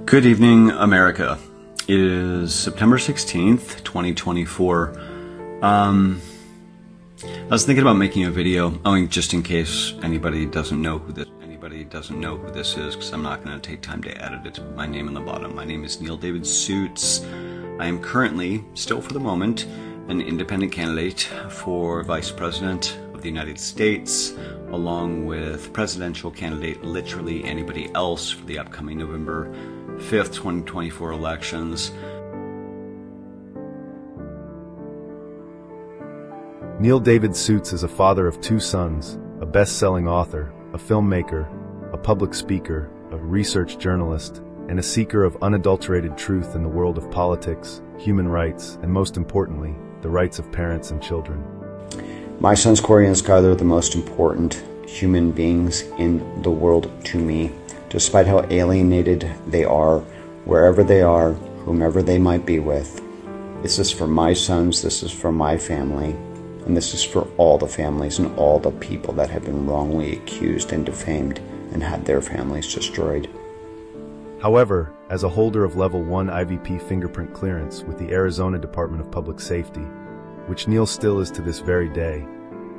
Good evening, America. It is September 16th, 2024. I was thinking about making a video, just in case anybody doesn't know who this is, because I'm not going to take time to edit it to put my name in the bottom. My name is Neal David Sutz. I am currently, still for the moment, an independent candidate for Vice President of the United States, along with presidential candidate literally anybody else for the upcoming November 5th, 2024 elections. Neal David Sutz is a father of two sons, a best-selling author, a filmmaker, a public speaker, a research journalist, and a seeker of unadulterated truth in the world of politics, human rights, and most importantly, the rights of parents and children. My sons Corey and Skylar are the most important human beings in the world to me. Despite how alienated they are, wherever they are, whomever they might be with. This is for my sons, this is for my family, and this is for all the families and all the people that have been wrongly accused and defamed and had their families destroyed. However, as a holder of Level 1 IVP fingerprint clearance with the Arizona Department of Public Safety, which Neal still is to this very day,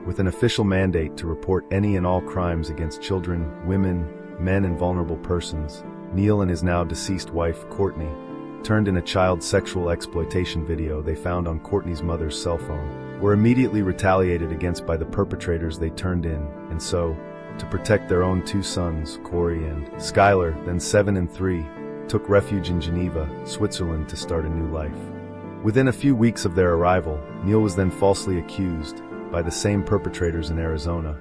with an official mandate to report any and all crimes against children, women, men, and vulnerable persons, Neal and his now deceased wife, Courtney, turned in a child sexual exploitation video they found on Courtney's mother's cell phone, were immediately retaliated against by the perpetrators they turned in, and so, to protect their own two sons, Corey and Skylar, then 7 and 3, took refuge in Geneva, Switzerland to start a new life. Within a few weeks of their arrival, Neal was then falsely accused, by the same perpetrators in Arizona,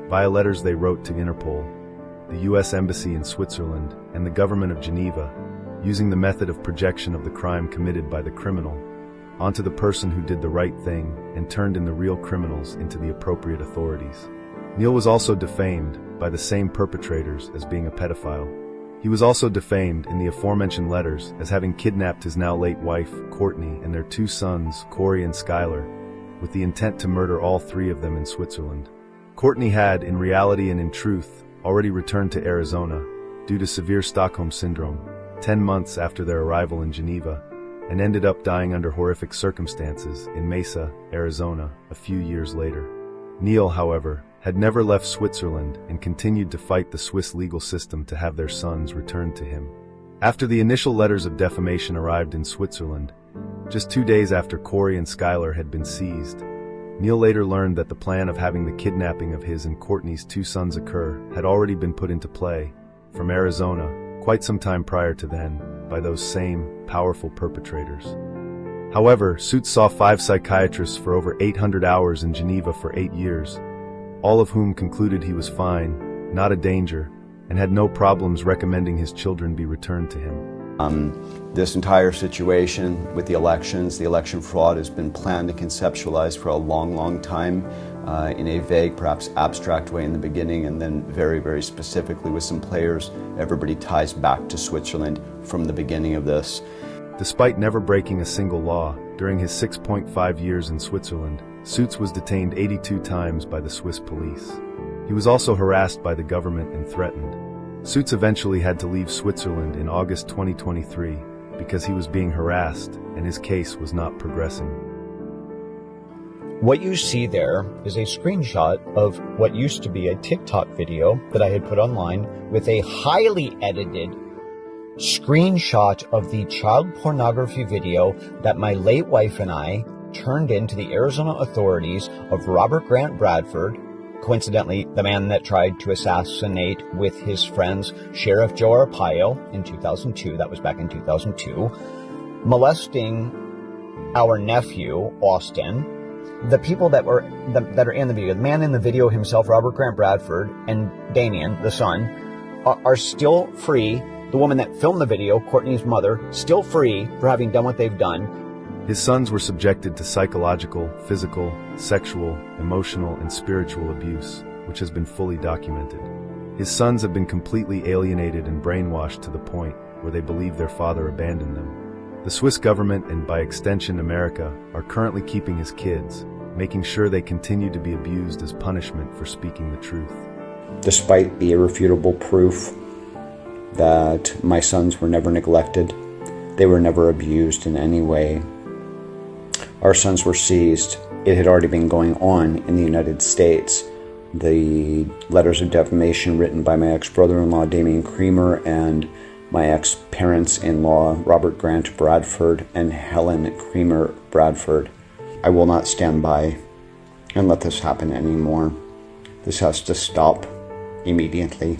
via letters they wrote to Interpol, the U.S. Embassy in Switzerland, and the government of Geneva, using the method of projection of the crime committed by the criminal onto the person who did the right thing and turned in the real criminals into the appropriate authorities. Neal was also defamed by the same perpetrators as being a pedophile. He was also defamed in the aforementioned letters as having kidnapped his now late wife, Courtney, and their two sons, Corey and Skylar, with the intent to murder all three of them in Switzerland. Courtney had, in reality and in truth, already returned to Arizona due to severe Stockholm Syndrome 10 months after their arrival in Geneva, and ended up dying under horrific circumstances in Mesa, Arizona, a few years later. Neal, however, had never left Switzerland and continued to fight the Swiss legal system to have their sons returned to him. After the initial letters of defamation arrived in Switzerland, just 2 days after Corey and Skylar had been seized, Neal later learned that the plan of having the kidnapping of his and Courtney's two sons occur had already been put into play, from Arizona, quite some time prior to then, by those same powerful perpetrators. However, Sutz saw 5 psychiatrists for over 800 hours in Geneva for 8 years, all of whom concluded he was fine, not a danger, and had no problems recommending his children be returned to him. This entire situation with the elections, the election fraud has been planned and conceptualized for a long, long time in a vague, perhaps abstract way in the beginning, and then very, very specifically with some players. Everybody ties back to Switzerland from the beginning of this. Despite never breaking a single law, during his 6.5 years in Switzerland, Sutz was detained 82 times by the Swiss police. He was also harassed by the government and threatened. Sutz eventually had to leave Switzerland in August 2023 because he was being harassed and his case was not progressing. What you see there is a screenshot of what used to be a TikTok video that I had put online with a highly edited screenshot of the child pornography video that my late wife and I turned in to the Arizona authorities of Robert Grant Bradford, coincidentally, the man that tried to assassinate with his friends Sheriff Joe Arpaio in 2002, that was back in 2002, molesting our nephew, Austin. The people that are in the video, the man in the video himself, Robert Grant Bradford, and Damien, the son, are still free. The woman that filmed the video, Courtney's mother, still free for having done what they've done. His sons were subjected to psychological, physical, sexual, emotional, and spiritual abuse, which has been fully documented. His sons have been completely alienated and brainwashed to the point where they believe their father abandoned them. The Swiss government, and by extension America, are currently keeping his kids, making sure they continue to be abused as punishment for speaking the truth. Despite the irrefutable proof that my sons were never neglected. They were never abused in any way. Our sons were seized. It had already been going on in the United States. The letters of defamation written by my ex-brother-in-law, Damian Creamer, and my ex-parents-in-law, Robert Grant Bradford and Helen Creamer Bradford. I will not stand by and let this happen anymore. This has to stop immediately.